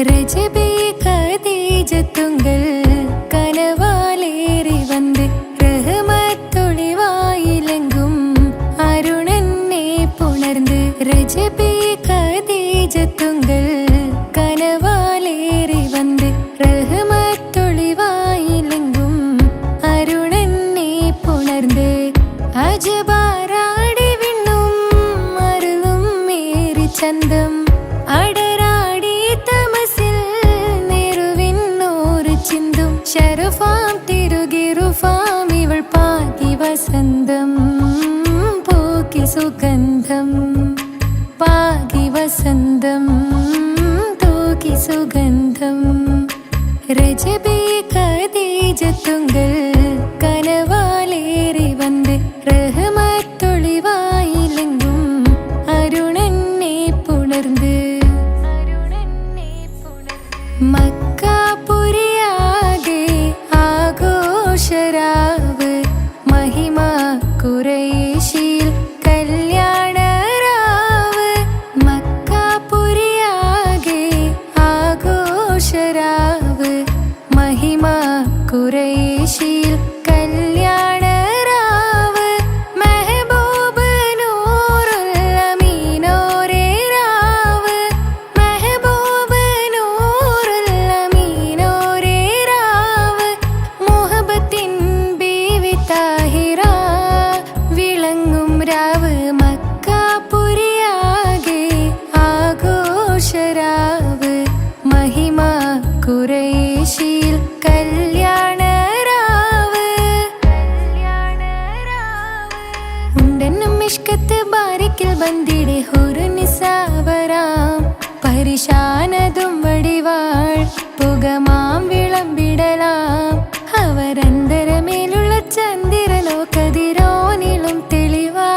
രജബേ ഖദീജത്തുങ്കൾ കനവാലേറി വന്ന് റഹ്മത്തൊളിവായിലെങ്കും അരുണനെ പുണർന്ന് രജബേ ഖദീജത്തുങ്കൾ കനവാലേറി വന്ന് റഹ്മത്തൊളിവായിലെങ്കും അരുണനെ പുണർന്ന് അജബാരാടി വിണ്ണും അരുളും മേറി ചന്തം അടരാടി തമസിൽ നെരുവിന്നോറ് ചിന്തും ശരഫാം തിരുകിറുഫാം ഇവൾ പാകി വസന്തം പൂക്കി സുഗന്ധം പാകി വസന്തം തൂക്കി സുഗന്ധം രജബേ ഖദീജത്തുങ്കൾ കനവാലേറി വന്ന് റഹ്മത്തൊളിവായിലെങ്കും അരുണനെ പുണർന്ന് മക്കാപുരിയാകെ ആഘോഷരാവ് മഹിമ ഖുറൈശിയിൽ കല്യാണരാവ് മക്കാപുരിയാകെ ആഘോഷരാവ് മഹിമ ഖുറൈശിയിൽ കല്യാണരാവ് മെഹബൂബ് നൂറുൽ അമീനോരേ രാവ് മെഹബൂബ് നൂറുൽ അമീനോരേ രാവ് മുഹബത്തിൻ ബീവി താഹിറ വിളങ്ങും രാവ് മക്കാപുരിയാകെ ആഘോഷരാവ് മഹിമ ഖുറൈശിയിൽ കല്യാണരാവ് ഉണ്ടെന്നും ഇഷ്കത്ത് ബാരിക്കിൽ ബന്ദിടെ ഹുറു നിസാവരാം പരിശാനതും വടിവാൾ പുകമാം വിളമ്പിടലാം അവരന്തരമേലുള്ള ചന്ദ്രനോ കതിരോനിലും തെളിവാ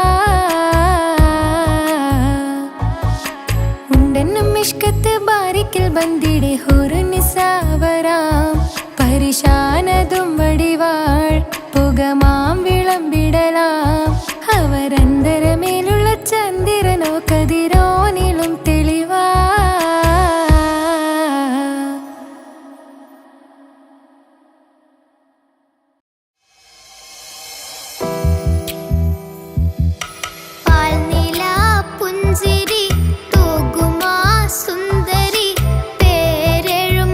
ഉണ്ടെന്നും ഇഷ്കത്ത് ബാരിക്കിൽ ബന്ദിടെ ഹുറു നിസാവരാം പരിശാനതും വടിവാൾ പുകമാം വിളമ്പിടലാം അവരന്തരമേലുള്ള ചന്ദ്രനോ കതിരോനിലും തെളിവാ പാൽനിലാ പുഞ്ചിരി തൂകുമാ സുന്ദരി പേരെഴും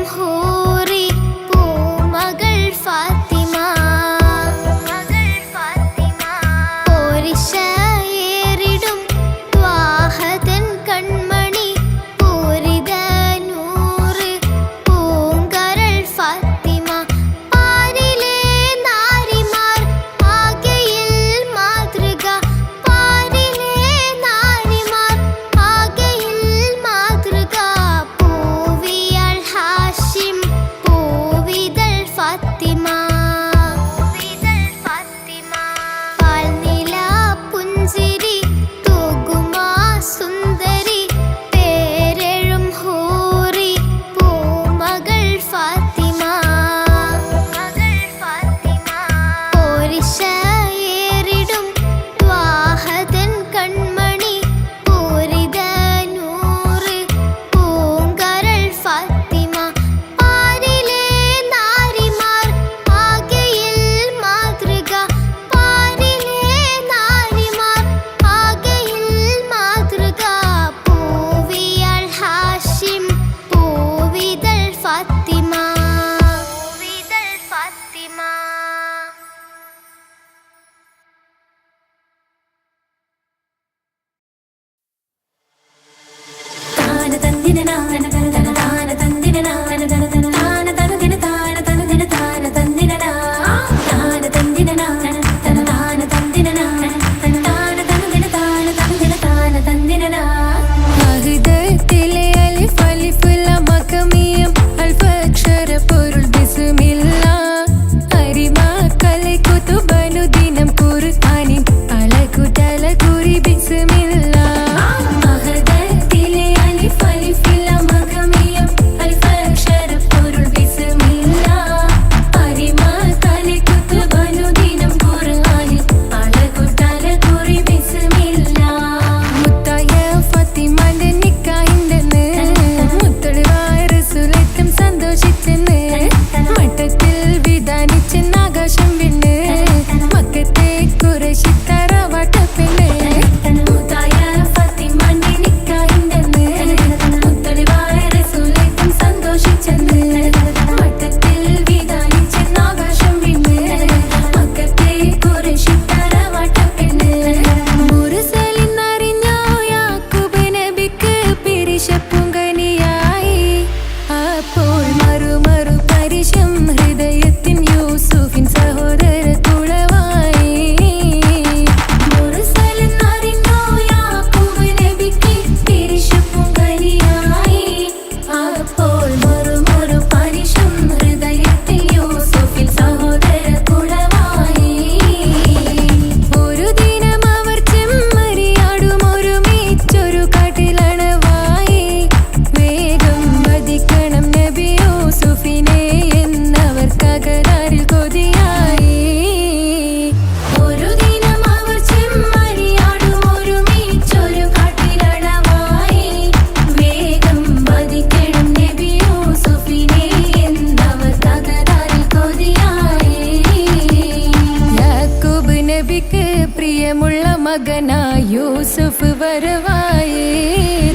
വരവായി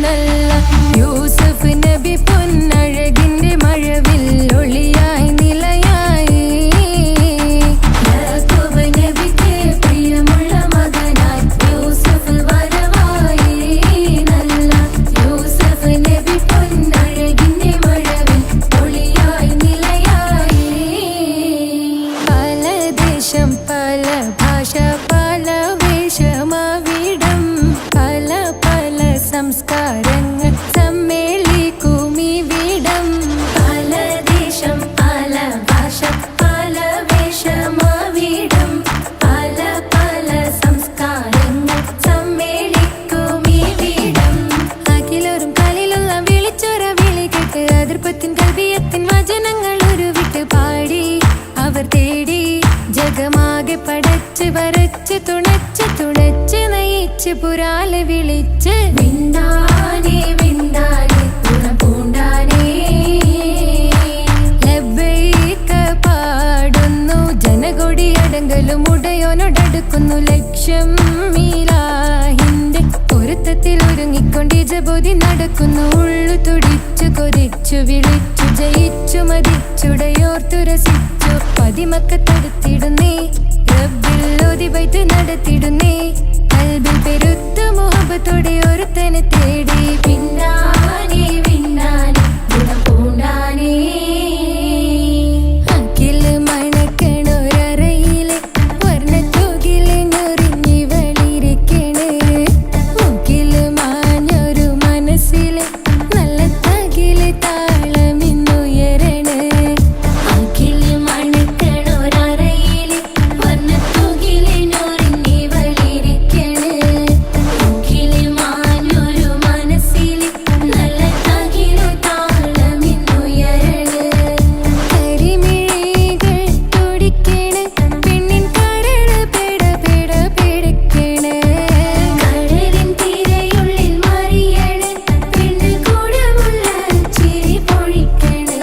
നല്ല യൂസഫ് നബി പൊന്നഴകിന്റെ മഴവിൽ ഒളിയായി നിലയായി യാക്കൂബ് നബിക്ക് പ്രിയമുള്ള മകനായി യൂസഫ് വരവായി നല്ല യൂസഫ് നബി പൊന്നഴകിന്റെ മഴവിൽ ഒളിയായി നിലയായി പല ദേശം പല ഭാഷ പല വേഷമാവിടം പല പല സംസ്കാരങ്ങൾ സമ്മേളിക്കുമിവിടം പല ദേശം പല ഭാഷ പല വേഷമാവിടം പല പല സംസ്കാരങ്ങൾ സമ്മേളിക്കുമിവിടം അഖിലോരും കലിലുള്ള വിളിച്ചൊര വിളി കേട്ട് അതിർപ്പത്തിൻ കൽബിയത്തിൻ വചനങ്ങൾ ഉരുവിട്ട് പാടി അവർ തേടി ജഗമാകെ പടച്ച് വരച്ച് തുണച്ച് തുണച്ച് നയിച്ച് പുരാലെ വിളിച്ച് വിണ്ടാനേ വിണ്ടാനേ ഗുണം പൂണ്ടാനേ ലബ്ബൈക പാടുന്നു ജനകൊടിയടങ്കലും ഉടയോനോടടുക്കുന്നു ലക്ഷ്യം മീലാഹിന്റെ പൊരുത്തത്തിൽ ഒരുങ്ങിക്കൊണ്ട് ജബോധി നടക്കുന്നു ഉള്ളു തുടിച്ചു കൊതിച്ചു വിളിച്ചു ജയിച്ചു മതിച്ചുടയോർത്തു രസിച്ചു പതിമക്കത്തടുത്തിടുന്നേ റബ്ബിൽ ഓതി ബൈത്ത് നടത്തിടുന്നേ കൽബിൽ പെരുത്ത മുഹബത്തോടെ ഒരുത്തനെ തേടി പിന്നാനേ പിന്നാനേ ഗുണം പൂണ്ടാനേ അഖില് മണക്കണൊരറയിലെ വർണ്ണത്തൂകില് ഞൊറിഞ്ഞി വളിരിക്കണ് മുക്കില് മാഞ്ഞൊരു മനസ്സില് നല്ല തകില് താളമിന്നുയരണ അഖില് മണക്കണൊരറയിലെ വർണ്ണത്തൂകില് ഞൊറിഞ്ഞി വളിരിക്കണ് മുക്കില് മാഞ്ഞൊരു മനസ്സില് നല്ല തകില് താളമിന്നുയരണ കരിമിഴികൾ തുടിക്കണ് പെണ്ണിൻ കരള് പെട പെട പെടക്കണ് കടലിൻ തിരയുള്ളിൽ മറിയണ് പെണ്ണ് കൂടമുള്ള ചിരി പൊഴിക്കണ്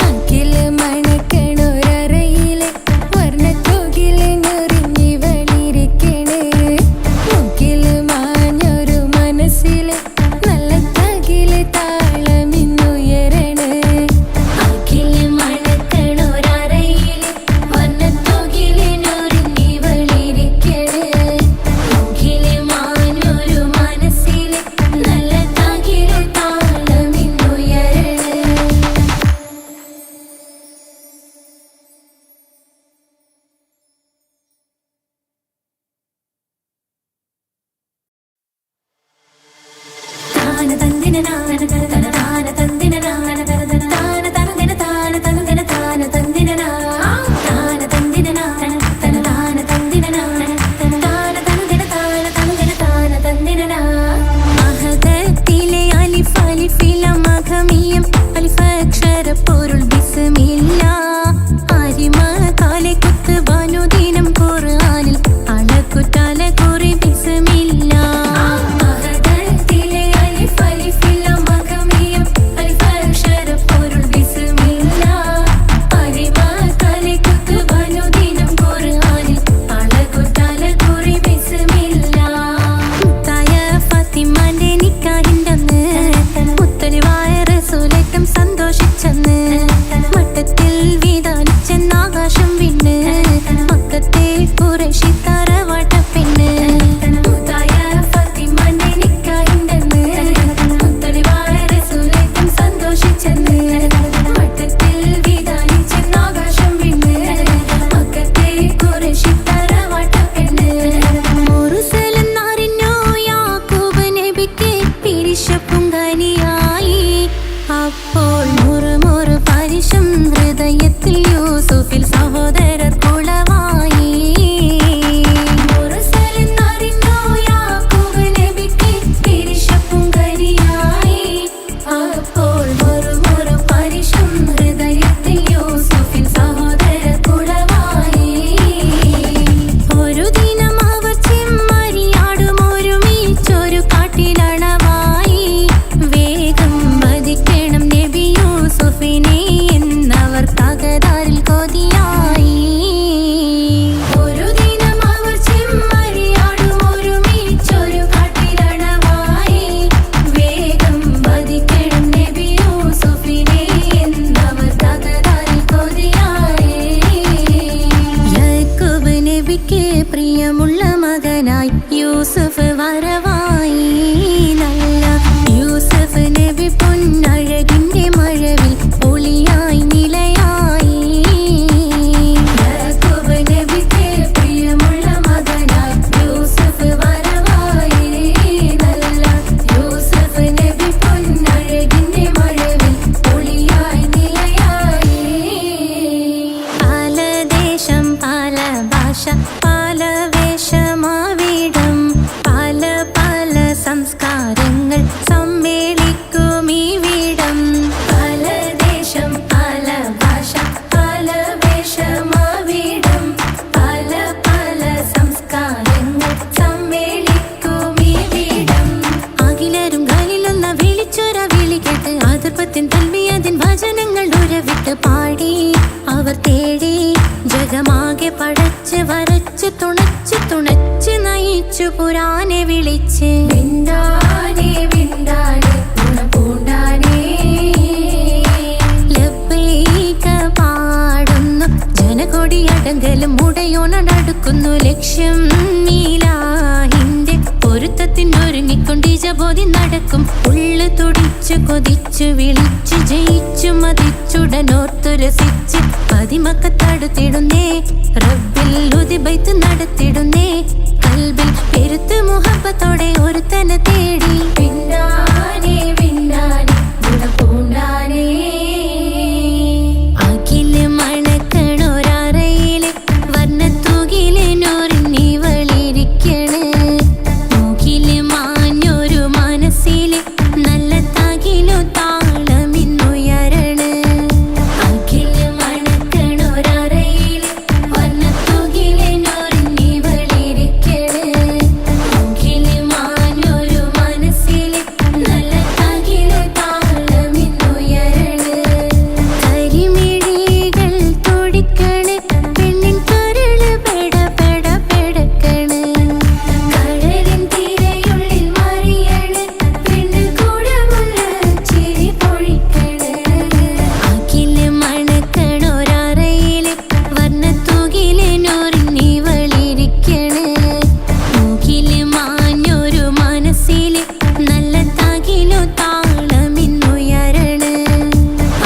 അഖില് മണക്കണൊരറയിലെ വർണ്ണത്തൂകില് ഞൊറിഞ്ഞി വളിരിക്കണ് മുക്കില് മാഞ്ഞൊരു മനസ്സില് നല്ല തകില് താളമിന്നുയരണ അഖില് മണക്കണൊരറയിലെ വർണ്ണത്തൂകില് ഞൊറിഞ്ഞി വളിരിക്കണ് മുക്കില് മാഞ്ഞൊരു മനസ്സില് നല്ല തകില് താളമിന്നുയരണ താന തന്ദിന നാന തന തന താന തന്ദിന നാന തന തന താന തന്ദിന താന തന്ദിന താന തന്ദിന നാ താന തന്ദിന നാന തന താന തന്ദിന നാന തന താന തന്ദിന താന തന്ദിന താന തന്ദിന നാ മഹദത്തിലെ അലിഫ് അലിഫില മഖമിയം അലിഫ് അക്ഷര പൊരുൾ ബിസ്മില്ല ആരിമ കാലെ കുത്ത് ബാനുദീനം ഖുർആനിൽ അളക്കുതല കുറി ബിസ്മില്ല മഹദത്തിലെ അലിഫ് അലിഫില നബിക്ക് പ്രിയമുള്ള മകനായി യൂസുഫ് വരവായി. നല്ല യൂസുഫ് നബി പൊന്നഴകിന്റെ മഴവിൽ ഒളിയായി നിലയായി. യാക്കൂബ് നബിക്ക് പ്രിയമുള്ള മകനായി യൂസുഫ് വരവായി. നല്ല യൂസുഫ് നബി പൊന്നഴകിന്റെ മഴവിൽ ഒളിയായി നിലയായി. പല ദേശം പല ഭാഷ പല വേഷമാവിടം പല പല സംസ്കാരങ്ങൾ സമ്മേളിക്കും ഈ വീടം. പല ദേശം പല ഭാഷ പല വേഷമാവിടം പല പല സംസ്കാരങ്ങൾ സമ്മേളിക്കും ഈ വീടം. അഖിലരും ഖലീലൊന്ന വിളിച്ചൊര വിളി കേട്ട് അതിർപ്പത്തിൻ തൽബിയത്തിൻ വചനങ്ങൾ ഉരവിട്ട് പാടി അവർ തേടി ജഗമാകെ പടച്ച് വരച്ച് തുണച്ച് തുണച്ച് നയിച്ചു പുരാനെ വിളിച്ച്. വിണ്ടാനേ വിണ്ടാനേ ഗുണപൂണ്ടാനേ ലബ്ബൈക പാടുന്നു ജനകൊടിയടങ്കലും മുടയോണടുക്കുന്നു ലക്ഷ്യം മീലാഹിന്റെ പൊരുത്തത്തിനൊരുങ്ങിക്കൊണ്ട് ജബോധി നടക്കും. ഉള്ളു തുടിച്ചു കൊതിച്ചു വിളിച്ചു ജയിച്ചു മതിച്ചുടനോർത്തു രസിച്ച് പതിമക്കത്തടുത്തിടുന്നേ റബ്ബിൽ ഉദിബൈത്ത് നടത്തിടുന്നേ. കൽബിൽ പെരുത്ത് മുഹബത്തോടെ ഒരുത്തനെ തേടി. വിണ്ടാനേ വിണ്ടാനേ ഗുണപൂണ്ടാനേ അഖില് മണക്കണൊരറയില് വർണ്ണത്തൂകില് നൂറിനി വളിരിക്കണ്. മൂക്കില് മാഞ്ഞൊരു മനസ്സില് നല്ല തകിലു താളമിന്നുയരണ്. അഖില് മണക്കണൊരറയില് വർണ്ണത്തൂകില് നൂറിനി വളിരിക്കണ്. മൂക്കില് മാഞ്ഞൊരു മനസ്സില് നല്ല തകിലു താളമിന്നുയരണ്. കരിമിഴികൾ തുടിക്കണ് പെണ്ണിൻ കരള് പെട പെട പെടക്കണ്. കടലിൻ തിരയുള്ളിൽ മറിയണ് പെണ്ണ് കൂടമുള്ള ചിരി പൊഴിക്കണ്. അഖില് മണക്കണൊരറയില് വർണ്ണത്തൂകില് നൂറിനി വളിരിക്കണ്. മൂക്കില് മാഞ്ഞൊരു മനസ്സില് നല്ല തകിലു താളമിന്നുയരണ്.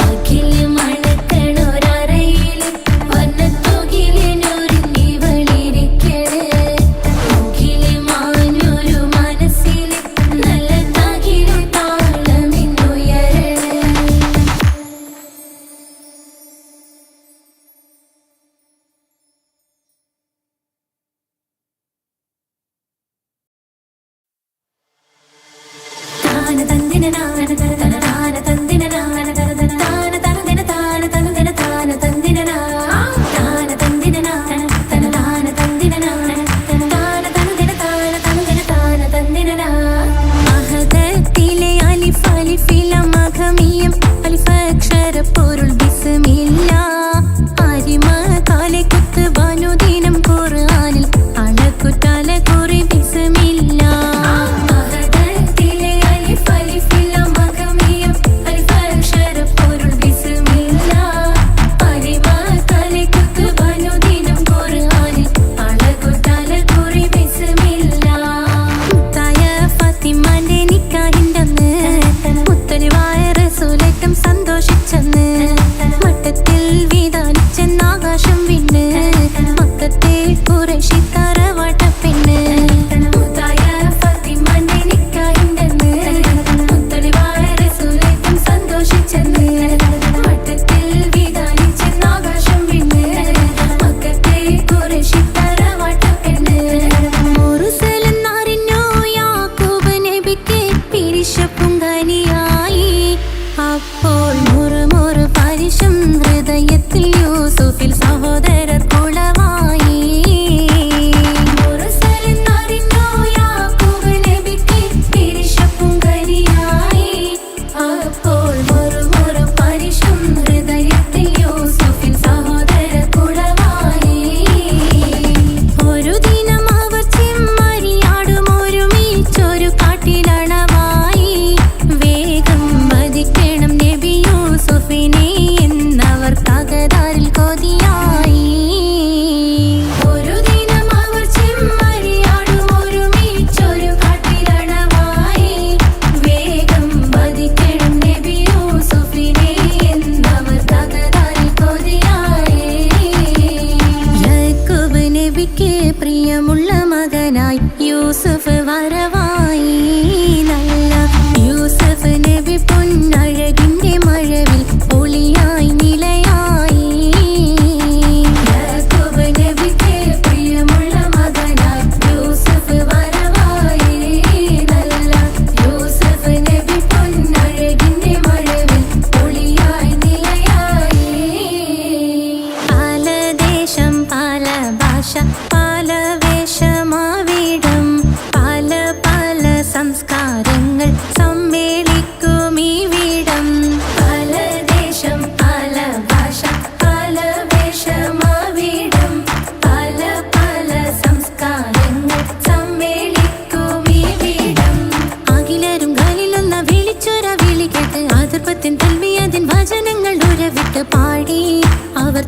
അഖില് മണക്കണൊരറയില് വർണ്ണത്തൂകില് നൂറിനി വളിരിക്കണ്. മൂക്കില് മാഞ്ഞൊരു മനസ്സില് നല്ല തകിലു താളമിന്നുയരണ്. താന തന്ദിന നാന തന താന തന്ദിന നാന താന തനദിന താന തനുദിന താന തന്ദിന നാ. താന തന്ദിന നാന തന താന തന്ദിന നാന താന തനുദിന താന തനുദിന താന തന്ദിന നാ. മഹദത്തിലെ അലിഫ് അലിഫില മഖമിയം അലിഫ് അക്ഷര പൊരുൾ ബിസ്മില്ല. അരിമ കാലെ കുത്ത് ബനുദിനം ഖുർആനിൽ അളക്കുതല കുറി ബിസ്മില്ല. മഹദത്തിലെ അലിഫ് അലിഫില മഖമിയം അലിഫ് അക്ഷര പൊരുൾ ബിസ്മില്ല. അരിമ കാലെ കുത്ത് ബനുദിനം ഖുർആനിൽ അളക്കുതല കുറി ബിസ്മില്ല. മുത്തായ ഫാത്തിമാന്റെ നിക്കാഹിന്റന്ന് മുത്തലിവായ റസൂലേറ്റം സന്തോഷിച്ചെന്ന് മട്ടത്തിൽ വീതാനിച്ചെന്നാകാശം വിണ്ണ് മക്കത്തെ ഖുറൈശി തറവാട്ടപ്പെണ്ണ്. മുത്തായ ഫാത്തിമാന്റെ നിക്കാഹിന്റന്ന് മുത്തലിവായ റസൂലേറ്റം സന്തോഷിച്ചെന്ന് മട്ടത്തിൽ വീതാനിച്ചെന്നാകാശം വിണ്ണ് മക്കത്തെ ഖുറൈശി തറവാട്ടപ്പെണ്ണ്. മുറുസലെന്നറിഞ്ഞു യാക്കൂബ് നബിക്ക് പിരിശപ്പുങ്കനിയായി. അപ്പോൾ മുറുമുറു പരിശം ഹൃദയത്തിൽ യൂസുഫിൽ സഹോദരർ കുളവായി. മുറുസലെന്നറിഞ്ഞു യാക്കൂബ് നബിക്ക് പിരിശപ്പുങ്കനിയായി. അപ്പോൾ മുറുമുറു പരിശം ഹൃദയത്തിൽ യൂസുഫിൽ സഹോദരർ കുളവായി. ഒരു ദിനം അവർ ചെമ്മരിയാടും ഒരുമിച്ചൊരു കാട്ടിലണവായി. വേഗം വധിക്കണം നബി യൂസുഫിനെ എന്നവർ തകതാരിൽ കൊതിയായി. ഒരു ദിനം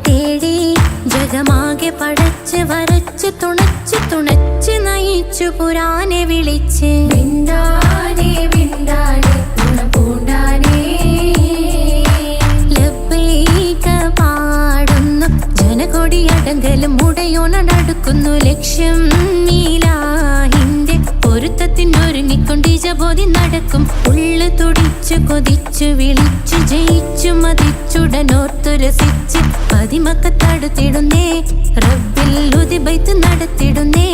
തേടി ജഗമാകെ പടച്ച് വരച്ച് തുണച്ച് തുണച്ച് നയിച്ചു പുരാനെ വിളിച്ച് വിണ്ടാനേ വിണ്ടാനേ പൂണ്ടാനേ ലബ്ബൈക പാടുന്നു ജനകൊടിയടങ്കലും മുടയോണടുക്കുന്നു ലക്ഷ്യം നീലാഹിന്റെ പൊരുത്തത്തിനൊരുങ്ങിക്കൊണ്ടിജബോധി നടക്കും ഉള്ളു തുടിച്ചു കൊതിച്ചു വിളിച്ചു ജയിച്ചു മതിച്ചുടനോർത്തു രസിച്ച് പതിമക്കത്തടുത്തിടുന്നേ റബ്ബിൽ ഉദിബൈത്ത് നടത്തിടുന്നേ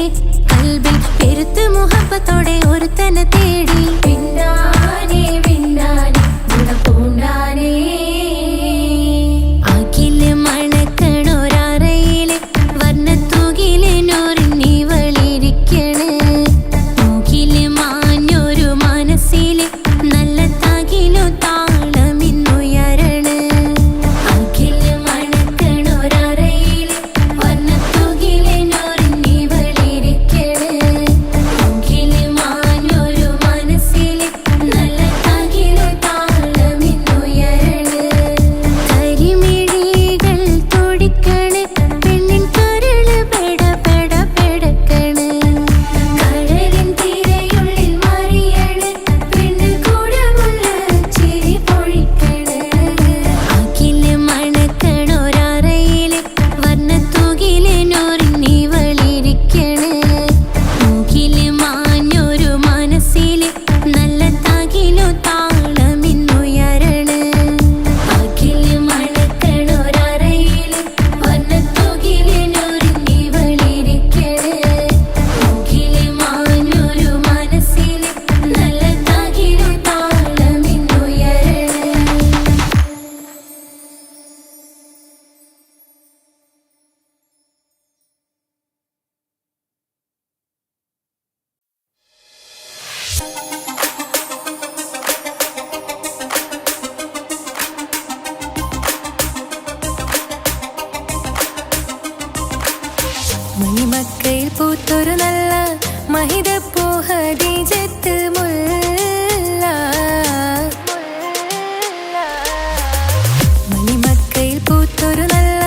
കൽബിൽ പെരുത്ത് മുഹബത്തോടെ ഒരുത്തനെ തേടി വിണ്ടാനേ വിണ്ടാനേ പൂണ്ടാനേ അഖില് മണക്കണൊരറയില് വർണ്ണത്തൂകില് നൂറിനി വളിരിക്കണ് മൂക്കില് മാഞ്ഞൊരു മനസ്സില് നല്ല തകിലു താളമിന്നുയരണ് അഖില് മണക്കണൊരറയില് വർണ്ണത്തൂകില് നൂറിനി വളിരിക്കണ് മൂക്കില് മാഞ്ഞൊരു മനസ്സില് നല്ല തകിലു താളമിന്നുയരണ് കരിമിഴികൾ തുടിക്കണ് പെണ്ണിൻ കരള് പെട പെട പെടക്കണ് കടലിൻ തിരയുള്ളിൽ മറിയണ് പെണ്ണ് കൂടമുള്ള ചിരി പൊഴിക്കണ് അഖില് മണക്കണൊരറയില് വർണ്ണത്തൂകില് നൂറിനി വളിരിക്കണ് മൂക്കില് മാഞ്ഞൊരു മനസ്സില് നല്ല തകിലു താളമിന്നുയരണ് അഖില് മണക്കണൊരറയില് വർണ്ണത്തൂകില് നൂറിനി വളിരിക്കണ് മൂക്കില് മാഞ്ഞൊരു മനസ്സില് നല്ല തകിലു താളമിന്നുയരണ് മണിമക്കയിൽ പൂത്തൊരു നല്ല മഹിതപ്പൂ ഹദീജത്ത് മുല്ല മണിമക്കയിൽ പൂത്തൊരു നല്ല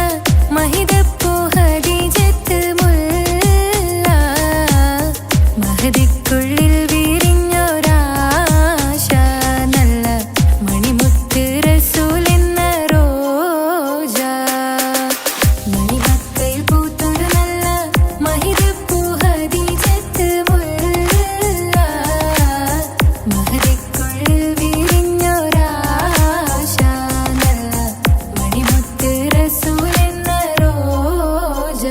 മഹിതപ്പൂ ഹദീജത്ത് മുല്ല മഹദിക്കുള്ളിൽ വിരിഞ്ഞൊരാശ നല്ല മണിമുത്ത് റസൂൽ എന്ന റോജ മണിമക്കയിൽ പൂത്തൊരു നല്ല മഹിതപ്പൂ ഹദീജത്ത് മുല്ല മഹദിക്കുള്ളിൽ വിരിഞ്ഞൊരാശ നല്ല മണിമുത്ത് റസൂൽ എന്ന റോജ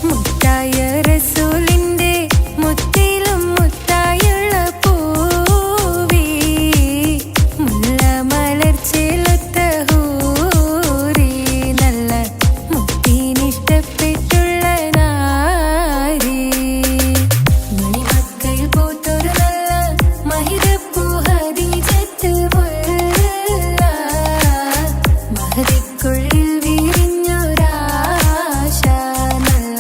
മുത്തായ റസൂലിന്റെ മുത്തിലും മുത്തായുള്ള പൂവി മുല്ല മലർച്ചെലുത്ത ഹൂറി നല്ല മുത്തിനിഷ്ടപ്പെട്ടുള്ള നാരി മണിമക്കയിൽ പൂത്തൊരു നല്ല മഹിതപ്പൂ ഹദീജത്ത് മുല്ല മഹദിക്കുള്ളിൽ വിരിഞ്ഞൊരാശ നല്ല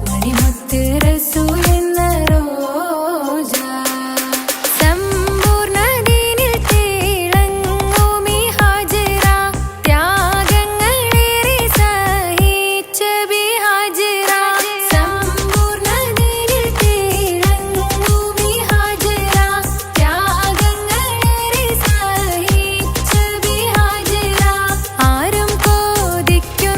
മണിമുത്ത് റസൂൽ എന്ന റോജ സമ്പൂർണ്ണ ദീനിൽ തിളങ്ങുമീ ഹാജറ ത്യാഗങ്ങളേറെ സഹിച്ച ബിഹാജറ സമ്പൂർണ്ണ ദീനിൽ തിളങ്ങുമീ ഹാജറ ത്യാഗങ്ങളേറെ സഹിച്ച ബിഹാജറ ആരും കൊതിക്കുന്ന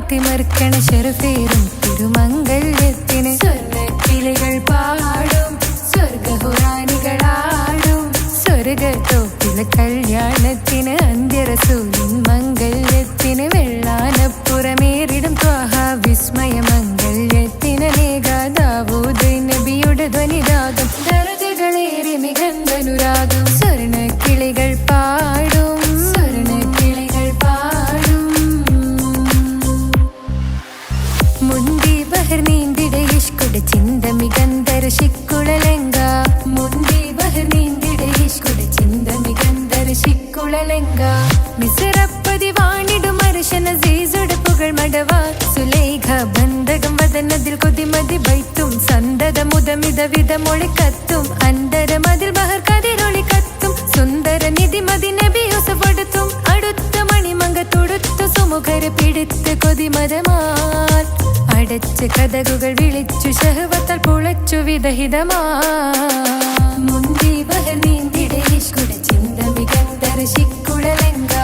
തിമർക്കണ ശരഫേറും തിരുമംഗല്യത്തിന് സ്വർണ്ണക്കിളികൾ പാടും സ്വർഗഹുറാനികളാടും സ്വർഗത്തോപ്പിലെ കല്യാണത്തിന് അന്ത്യറസൂലിൻ മംഗല്യത്തിന് വെള്ളാനപ്പുറമേറിടും ത്വാഹ വിസ്മയ മംഗല്യത്തിന് നേക ദാവൂദ് നബിയുടെ ധ്വനിരാഗം ദരജകളേറി മികന്ധനുരാഗം സ്വർണ്ണക്കിളികൾ പാടും സ്വർണ്ണക്കിളികൾ പാടും മുന്തി ബഹർ നീന്തിടെ ഇഷ്കുടെ ചിന്ത മികന്ധര ശിക്കുളലങ്ക മുന്തി ബഹർ നീന്തിടെ ഇഷ്കുടെ ചിന്ത മികന്ധര ശിക്കുളലങ്ക മിസറപ്പതി വാണിടും അർശന സീസുടെ പുകൾ മടവ സുലൈഖ ബന്ധകം വദനതിൽ കൊതിമതി ബൈത്തും സന്തത മുതമിത വിധമൊളി കത്തും അന്തരമതിൽ ബഹർ കതിരൊളി കത്തും സുന്ദര നിധിമതി നബി യൂസഫടുത്തും അടുത്ത മണിമങ്ക തൊടുത്തു സുമുഖര് പിടിത്ത് കൊതിമതമാൽ അടച്ച് കഥകുകൾ വിളിച്ചു ശഹവത്താൽ പുളച്ചു വിദഹിതമാ മുന്തി ബഹർ നീന്തിടെ ഇഷ്കുടെ ചിന്ത മികന്ധര ശിക്കുളലങ്ക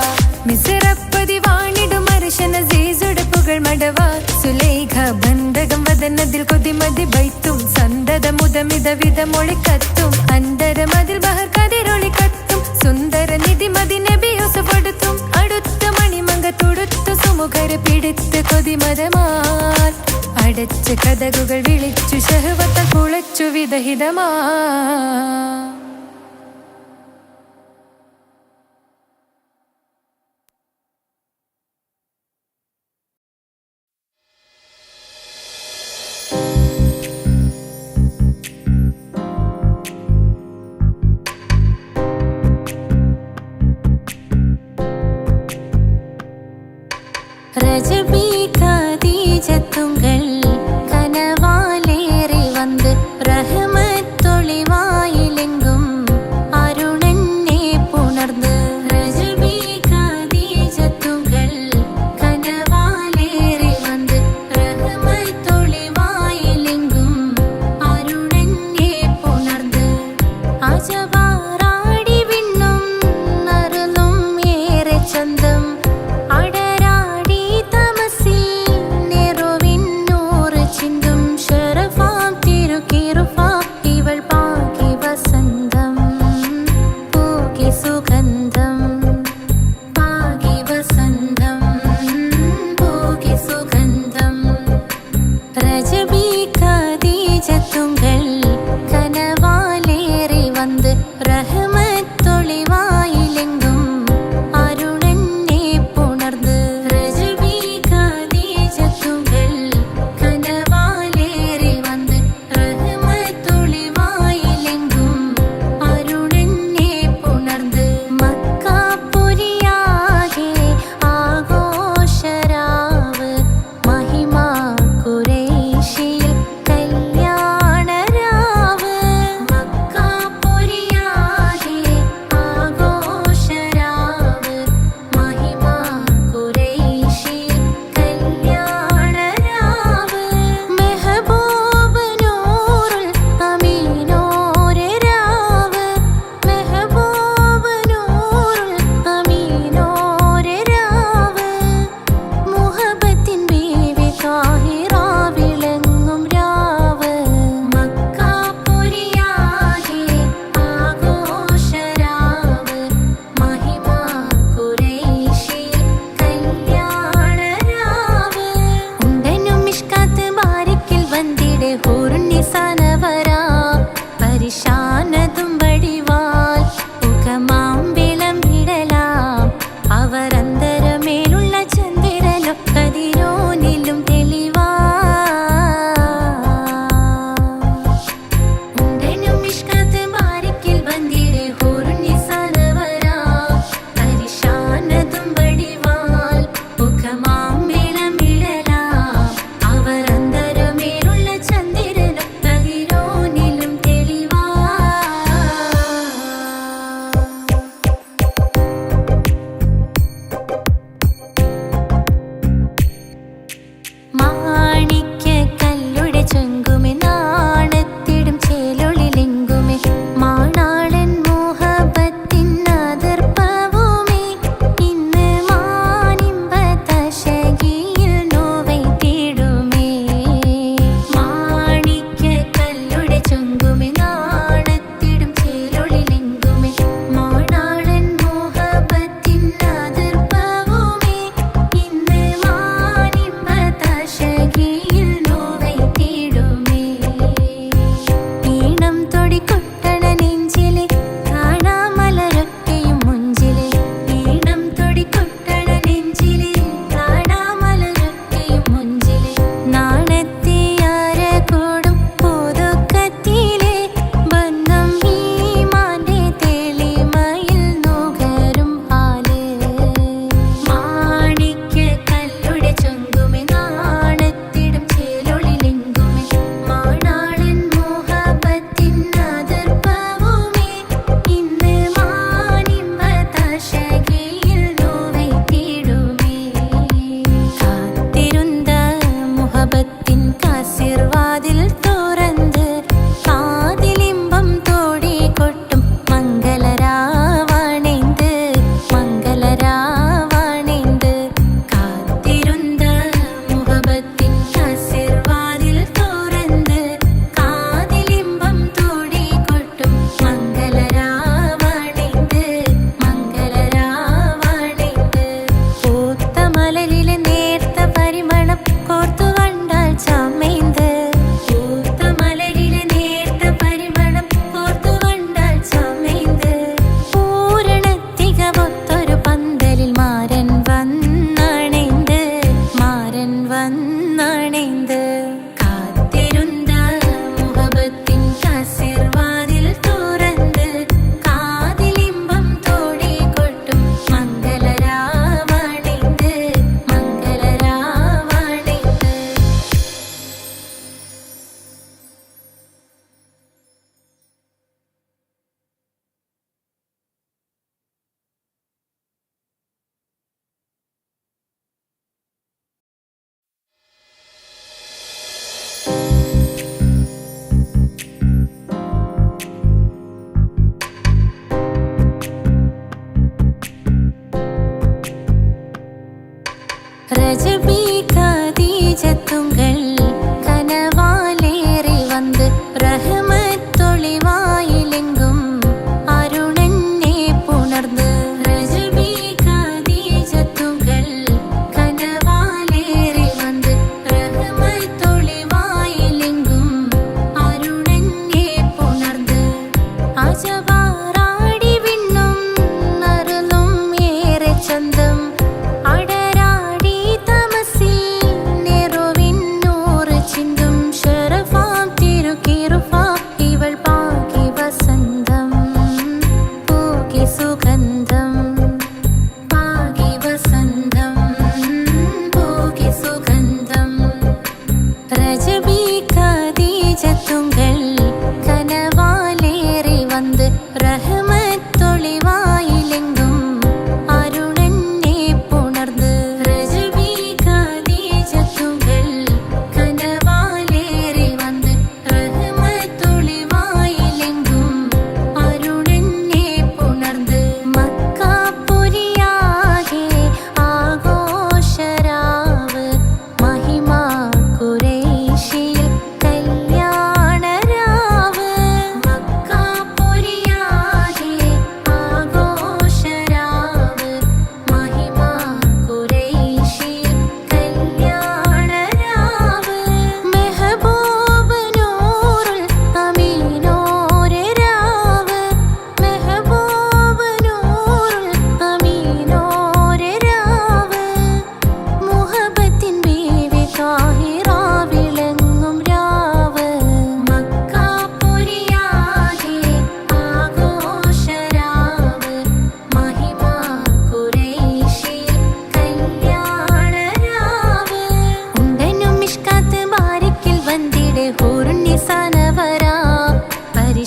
മിസറപ്പതി വാണിടും അർശന സീസുടെ പുകൾ മടവ സുലൈഖ ബന്ധകം വദനതിൽ കൊതിമതി ബൈത്തും സന്തത മുതമിത വിധമൊളി കത്തും അന്തരമതിൽ ബഹർ കതിരൊളി കത്തും സുന്ദര നിധിമതി നബി യൂസഫടുത്തും അടുത്ത മണിമങ്ക തൊടുത്തു സുമുഖര് പിടിത്ത് കൊതിമതമാൽ അടച്ച് കഥകുകൾ വിളിച്ചു ശഹവത്താൽ പുളച്ചു വിദഹിതമാ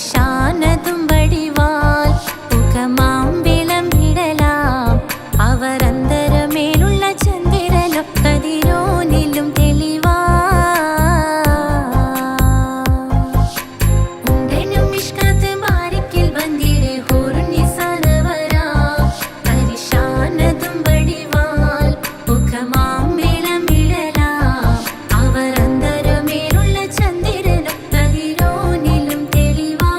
പരിശാനതും വടിവാൽ മുഖമാം വിളമ്പിടലാം അവർ അന്തരമേലുള്ള ചന്ദ്രനോ കതിരോനിലും തെളിവാ ഉണ്ടനും മിഷ്കാത്ത് ബാരിക്കിൽ വന്നിടെ ഹൂറുന്നിസാനവരാ പരിശാനതും വടിവാൽ മുഖമാം വിളമ്പിടലാം അവർ അന്തരമേലുള്ള ചന്ദ്രനോ കതിരോനിലും തെളിവാ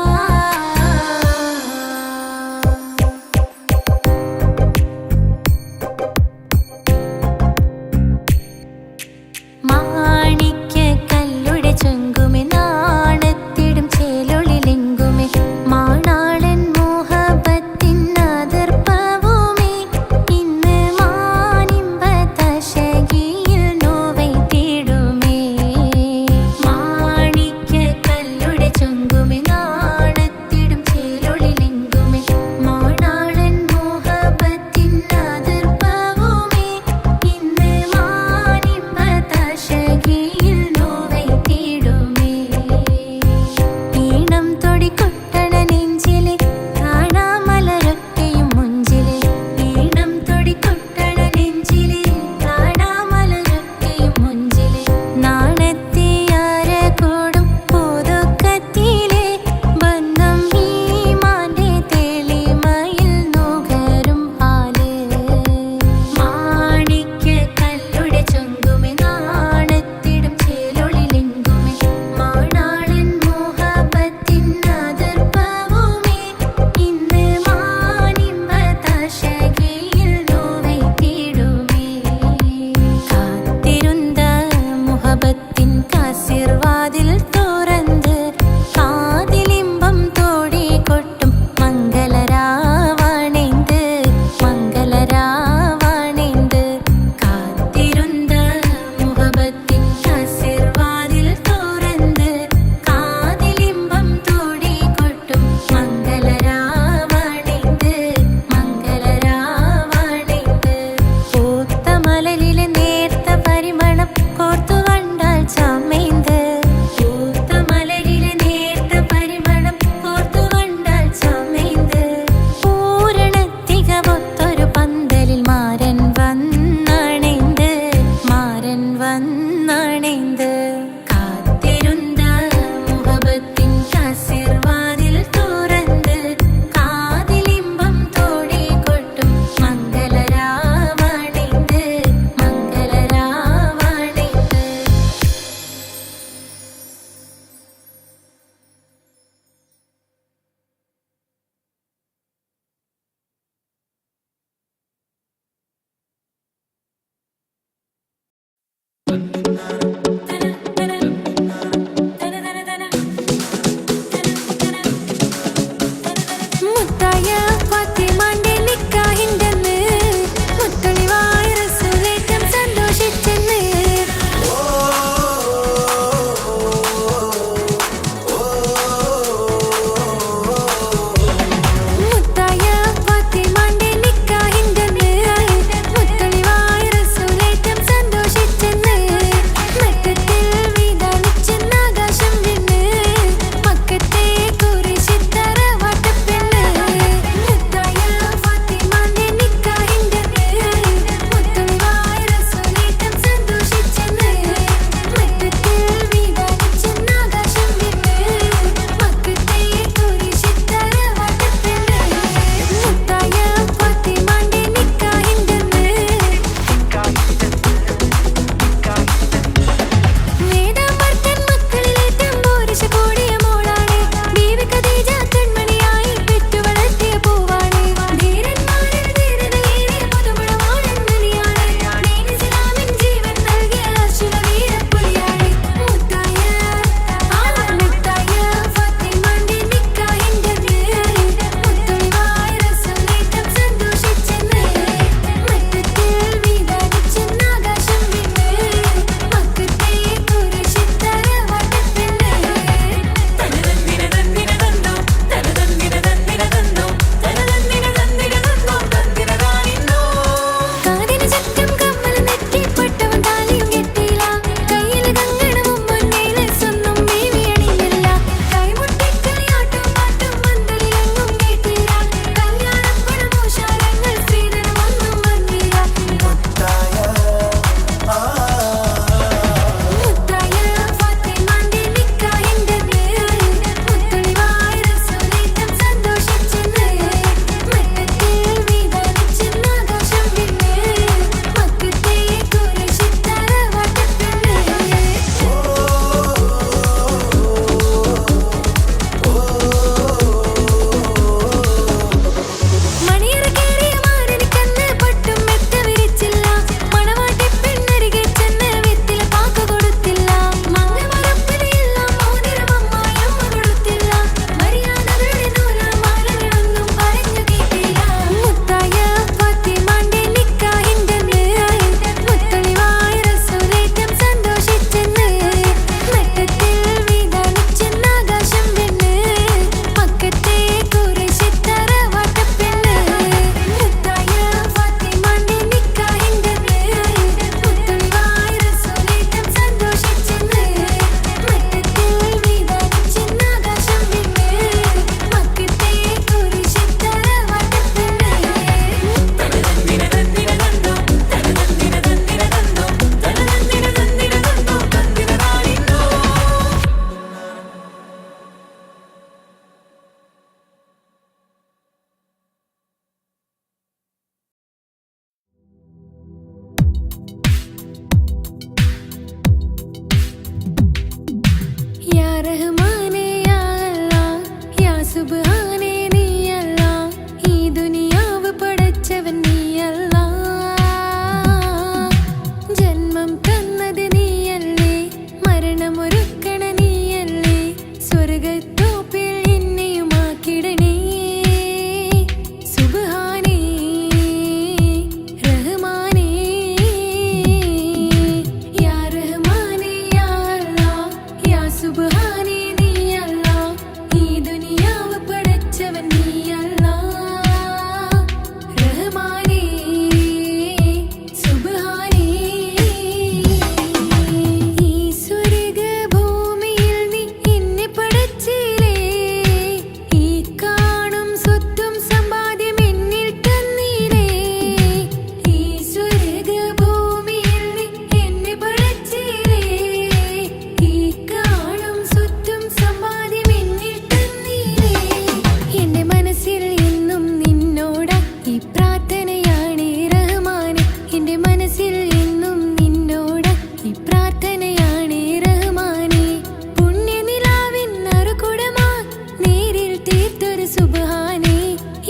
തീർത്തൊരു സുബ്ഹാനേ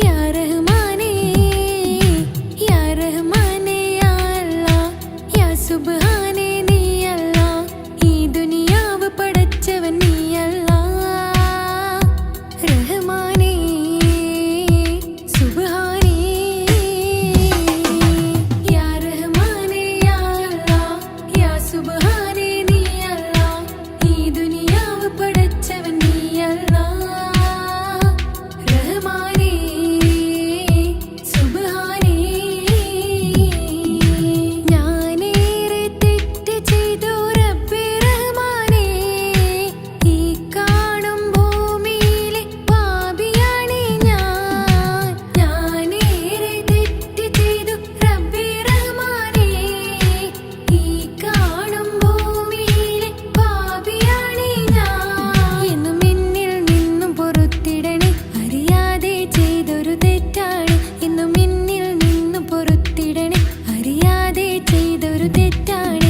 യാ റഹ്മാനേ യാ റഹ്മാനേ യാ അല്ലാഹ് യാ സുബ്ഹാനേ നീ അല്ലാഹ് ഈ ദുനിയാവ് പടച്ചവൻ നീ അല്ലാഹ് റഹ്മാനേ സുബ്ഹാനേ യാ റഹ്മാനേ യാ അല്ലാഹ് യാ സുബ്ഹാനേ നീ അല്ലാഹ് ഈ ദുനിയാവ് പടച്ചവൻ നീ അല്ലാഹ് റഹ്മാനേ സുബ്ഹാനേ ഞാനേറെ തെറ്റ് ചെയ്തു റബ്ബേ റഹ്മാനേ ഈ കാണും ഭൂമിയിലെ പാപിയാണേ ഞാനേറെ തെറ്റ് ചെയ്തു റബ്ബേ റഹ്മാനേ ഈ കാണും ഭൂമിയിലെ പാപിയാണേ എന്നും എന്നിൽ നിന്നും പൊറുത്തിടണേ അറിയാതെ ചെയ്തൊരു തെറ്റാണ് എന്നും എന്നിൽ നിന്നും പൊറുത്തിടണേ അറിയാതെ ചെയ്തൊരു തെറ്റാണ്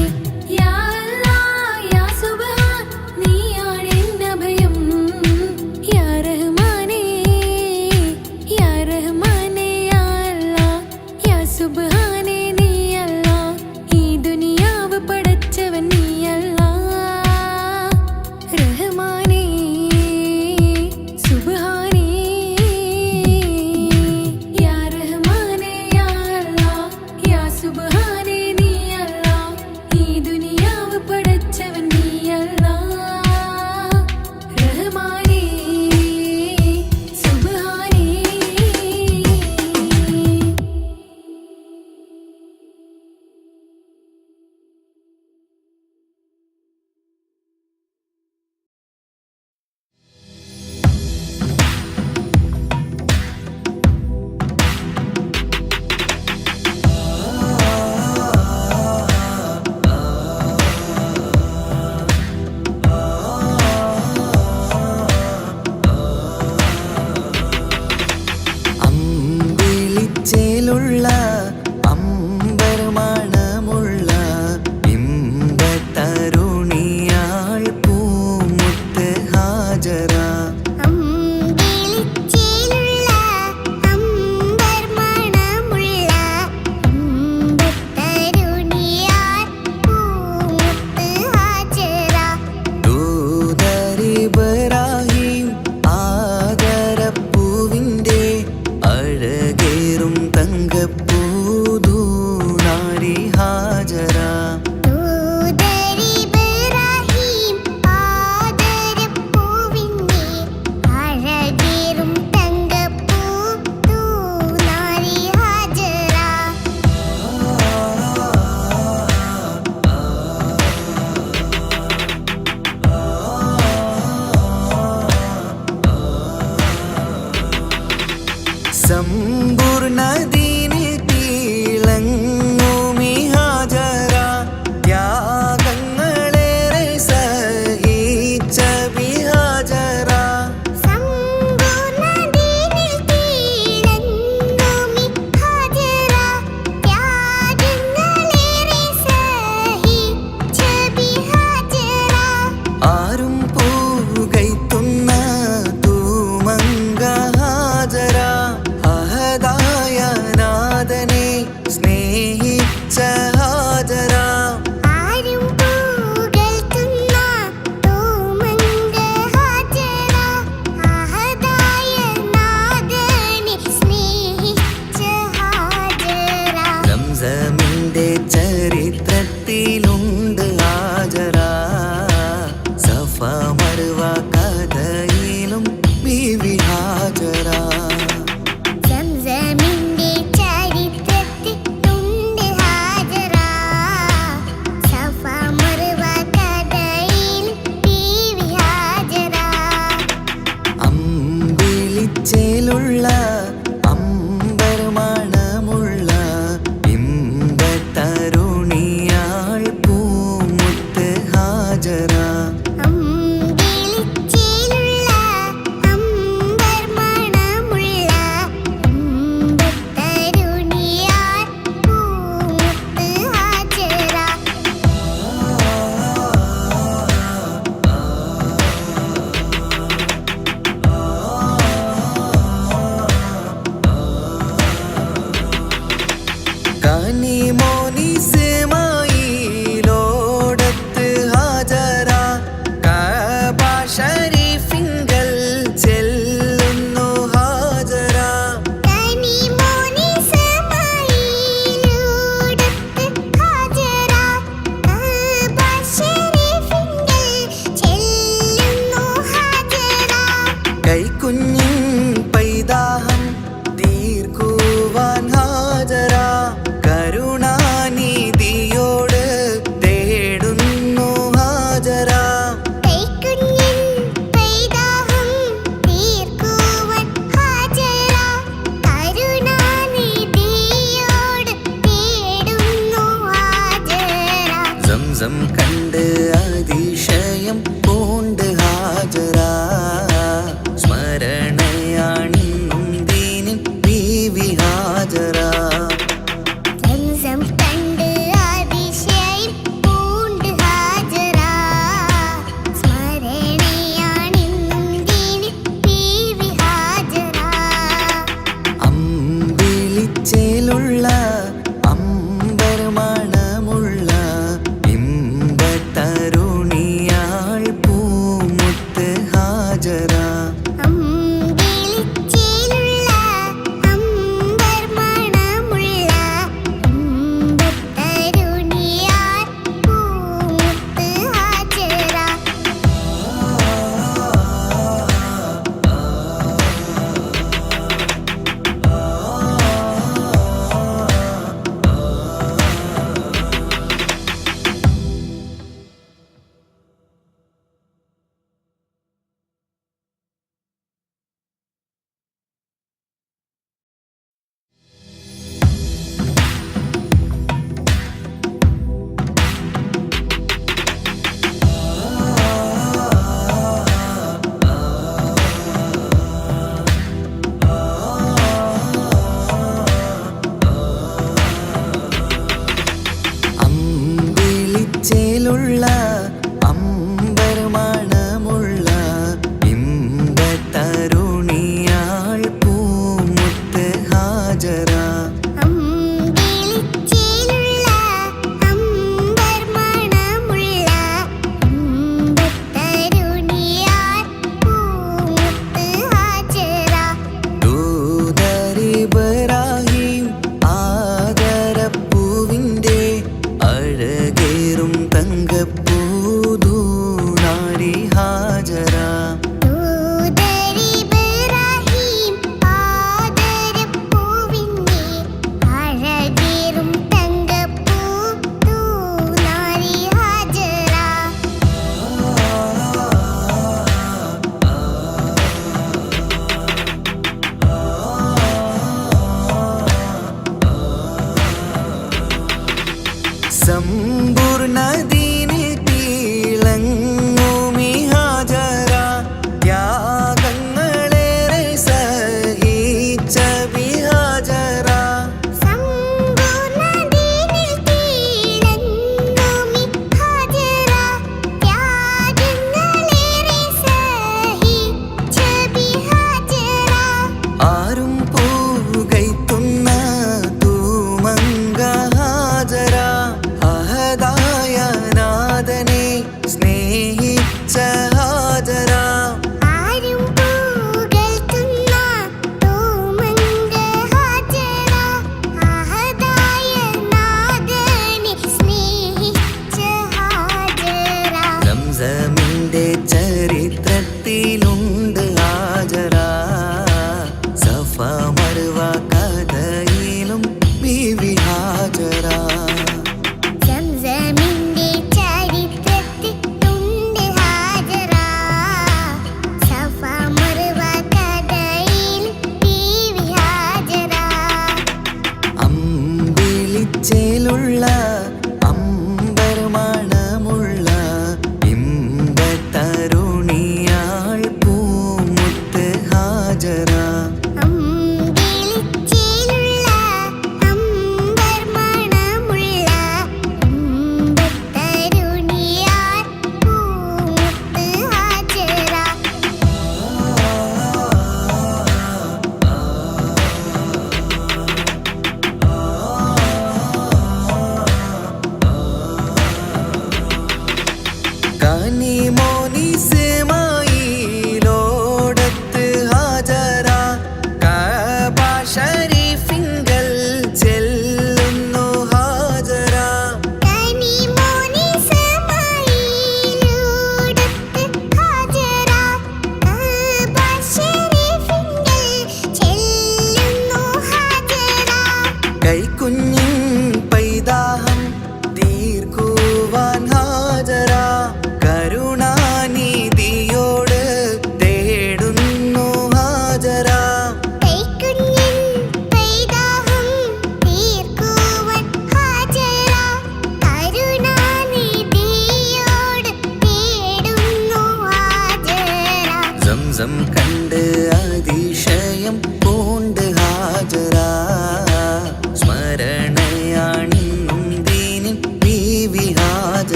യാ അല്ലാഹ് യാ സുബ്ഹാൻ നീയാണ് എൻ അഭയം യാ റഹ്മാനേ യാ റഹ്മാനേ യാ അല്ലാഹ് യാ സുബ്ഹാനേ നീ അല്ലാഹ് ഈ ദുനിയാവ് പടച്ചവൻ നീ അല്ലാഹ് റഹ്മാനേ സുബ്ഹാനേ യാ റഹ്മാനേ യാ അല്ലാഹ് യാ സുബ്ഹാനേ നീ അല്ലാഹ് ഈ ദുനിയാവ് പടച്ചവൻ നീ അല്ലാഹ് റഹ്മാനേ സുബ്ഹാനേ അമ്പിളിച്ചേലുള്ള അമ്പർമണമുള്ള ഇമ്പത്തരുണിയാൾ പൂമുത്ത് ഹാജറ അമ്പിളിച്ചേലുള്ള അമ്പർമണമുള്ള ഇമ്പത്തരുണിയാൾ പൂമുത്ത് ഹാജറ ദൂതരിബ്രാഹിം ആദരപ്പൂവിൻ്റെ അഴകേറും തങ്കപ്പൂതൂനാരി ഹാജറ ദൂതരിബ്രാഹിം ആദരപ്പൂവിൻ്റെ അഴകേറും തങ്കപ്പൂ തൂനാരി ഹാജറ സമ്പൂർണ്ണദീനിൽ തിളങ്ങുമി ഹാജറ ത്യാഗങ്ങളേറെ സഹിച്ച ബിഹാജറ സമ്പൂർണ്ണദീനിൽ തിളങ്ങുമി ഹാജറ ത്യാഗങ്ങളേറെ സഹിച്ച ബിഹാജറ ആരും പൂകൈത്തുന്ന തൂമങ്ക ഹാജറ അഹദായ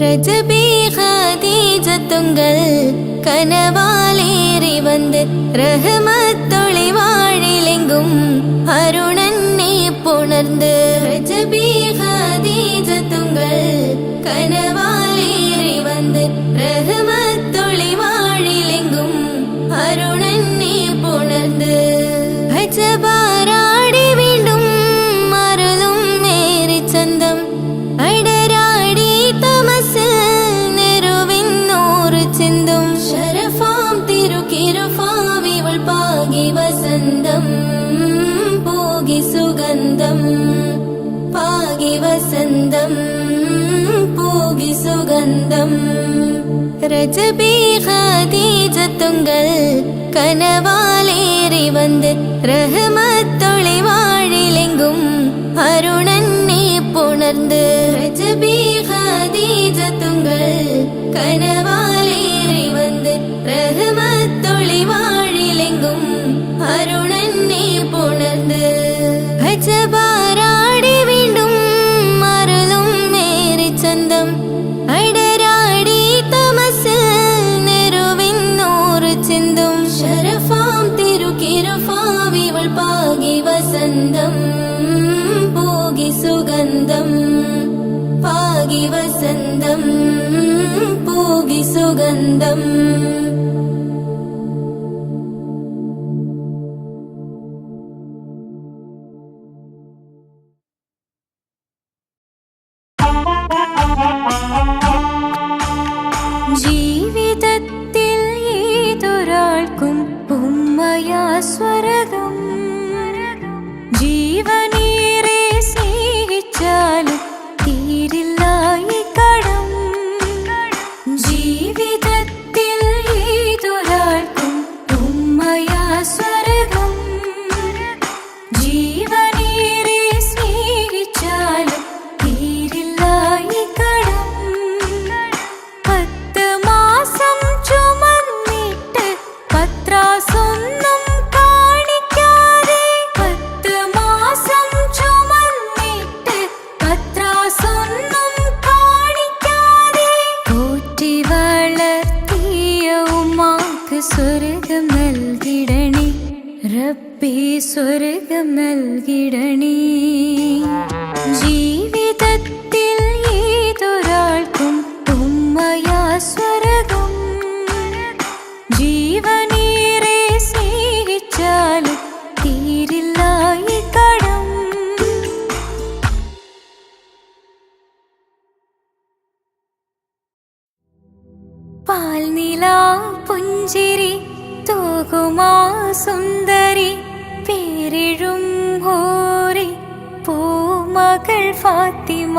ரஜபி ஹதீஜத்துங்கள் கனவாலேறி வந்து ரஹமத்தொளி வாழிலெங்கும் அருணன்னே புணர்ந்து ரஜபி ஹதீஜத்துங்கள் கனவாலேறி வந்து ரஹமத்தொளி வாழிலெங்கும் அருணன்னே புணர்ந்து அஜபாராடி വീണ്ടും മറലും നേരി ചന്തം അടരാടി തമസിൽ നെരുവിന്നൂറ് ചിന്തും ശരഫാം തിരുക്കിരുഫാവിവൾ പാകി വസന്തം പോകി സുഗന്ധം പാകി വസന്തം പോകി സുഗന്ധം രജബി ഖദീജത്തുങ്കൾ കനവാലേറി വന്ന് റഹ്മത്തൊളി വാഴിലെങ്കും അരുണന്നെ പുണർന്ന് രജബി ഖദീജത്തുങ്കൾ കനവാലേറി വന്ന് റഹ്മത്തൊളി വാഴിലെങ്കും അരുണന്നെ പുണർന്ന് അജബാരാടി വീണ്ടും മറലും നേരി ചന്തം അടരാടി തമസിൽ നെരുവിന്നൂറ് ചിന്തും ശരഫാം തിരുക്കിരുഫാവിവൾ പാകി വസന്തം പോകി സുഗന്ധം പാകി വസന്തം പോകി സുഗന്ധം ജീവിതത്തിൽ ഏതൊരാൾക്കും ഉമ്മയാ സ്വർഗം ജീവനേറെ സ്നേഹിച്ചാലും തീരില്ല ഈ കടം ജീവിതത്തിൽ ഏതൊരാൾക്കും ഉമ്മയാ സ്വർഗം ജീവനേറെ സ്നേഹിച്ചാലും തീരില്ല ഈ കടം 10 മാസം ചുമന്നിട്ട് പത്രാസൊന്നും കാണിക്കാതെ 10 മാസം ചുമന്നിട്ട് പത്രാസൊന്നും കാണിക്കാതെ പോറ്റി വളർത്തിയ ഉമ്മാക്ക് സ്വർഗം നൽകിടണേ റബ്ബേ സ്വർഗം നൽകിടണേ ജീവിതത്തിൽ ഏതൊരാൾക്കും ഉമ്മയാ സ്വർഗം ജീവനേറെ സ്നേഹിച്ചാലും തീരില്ല ഈ കടം പാൽനിലാ പുഞ്ചിരി തൂകുമാ സുന്ദരി പേരിഴും ഹോറി പൂമകൾ ഫാത്തിമ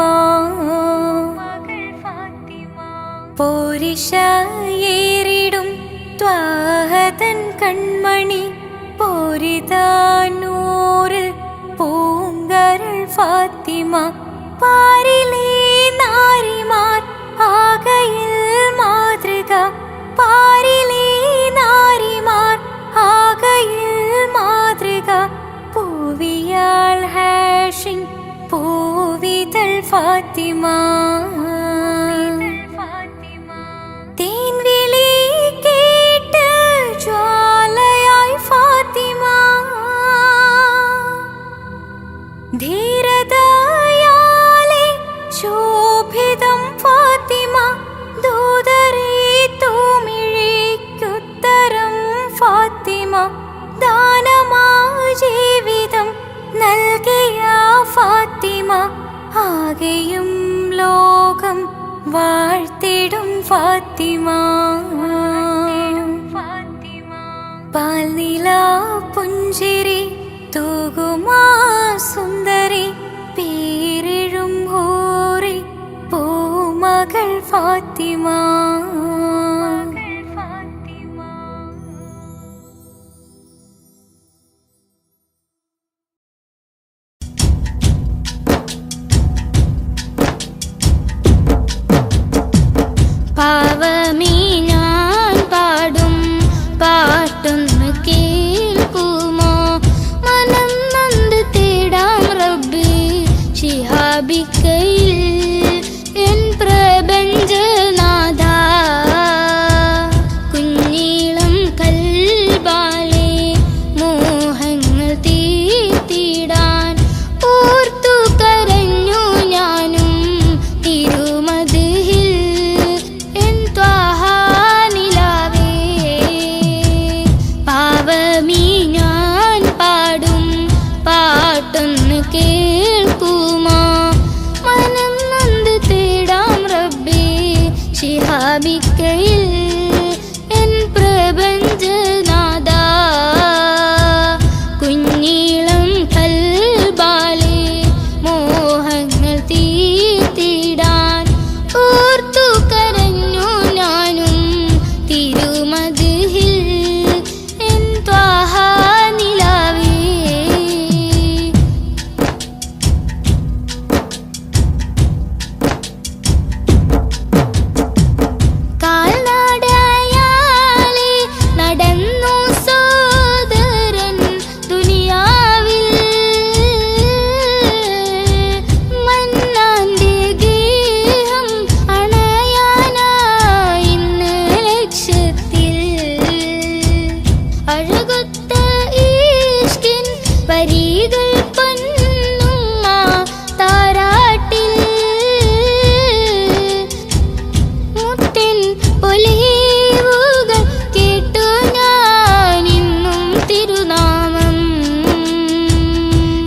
പോരിശയേറിടും ത്വാഹതൻ കൺമണി പോരിതാനൂറ് പൂങ്കരൾ ഫാത്തിമ പാരിലേ നാരിമാർ ആകയിൽ മാതൃക പാരിലേ നാരിമാർ ആകയിൽ മാതൃക പൂവിയാൾ ഹാഷിൻ പൂവിതൾ ഫാത്തിമ തേൻവിളി കേട്ട് ജ്വാലയായി ഫാത്തിമ ധീരതയാലെ ശോഭിതം ഫാത്തിമ ദൂതരേ തൂമിഴിക്കുത്തരം ഫാത്തിമ ദാനമാ ജീവിതം നൽകിയ ഫാത്തിമ ആകെയും ലോകം വാഴ്ത്തിടും ഫാത്തിമ പാൽനിലാ പുഞ്ചിരി തൂകുമാ സുന്ദരി പേരിഴും ഹൂറി പൂമകൾ ഫാത്തിമ പാവമീ ഞാൻ പാടും പാട്ടൊന്ന് കേൾക്കുമോ മനം നന്ദി തേടാം റബ്ബി ശിഹാബിക്കയിൽ എൻ പ്രപഞ്ച പാവമീ ഞാൻ പാടും പാട്ടൊന്ന് കേൾക്കുമോ മനം നൊന്ത് തേടാം റബ്ബേ ശിഹാബിക്കയിൽ എൻ പ്രപഞ്ചനാഥ കുഞ്ഞീളം കൽബാലെ മോഹങ്ങൾ തീർത്തിടാൻ ഓർത്തു കരഞ്ഞു ഞാനും തിരുമദ്ഹിൽ എൻ ത്വാഹ നിലാവേ കാൽനടയാലെ നടന്നു സോദരൻ ദുനിയാവിൽ മന്നാന്റെ ഗേഹം അണയാനായി ഇന്ന് ലക്ഷ്യത്തിൽ അഴകൊത്ത ഈഷ്കിൻ വരികൾ പൊന്നുമ്മ താരാട്ടിൽ മുത്തിൻ പൊലിവുകൾ കേട്ടു ഞാനിന്നും തിരുനാമം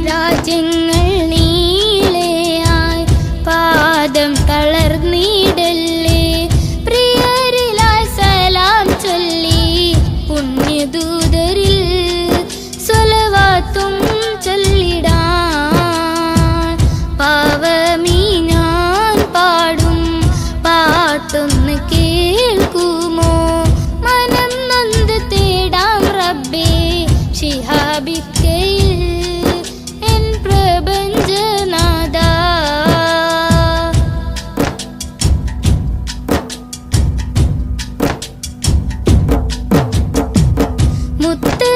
രാജ്യങ്ങൾ നീളെയായി പാദം തളർന്നിടല്ലേ പ്രിയരിലായി സലാം ചൊല്ലി പുണ്യദൂതരിൽ സ്വലവാത്തും ചൊല്ലിടാൻ പാവമീ ഞാൻ പാടും പാട്ടൊന്ന് കേൾക്കുമോ മനം നൊന്ത് തേടാം റബ്ബേ ശിഹാബിക്കയിൽ എൻ പ്രപഞ്ചനാഥ മുത്ത്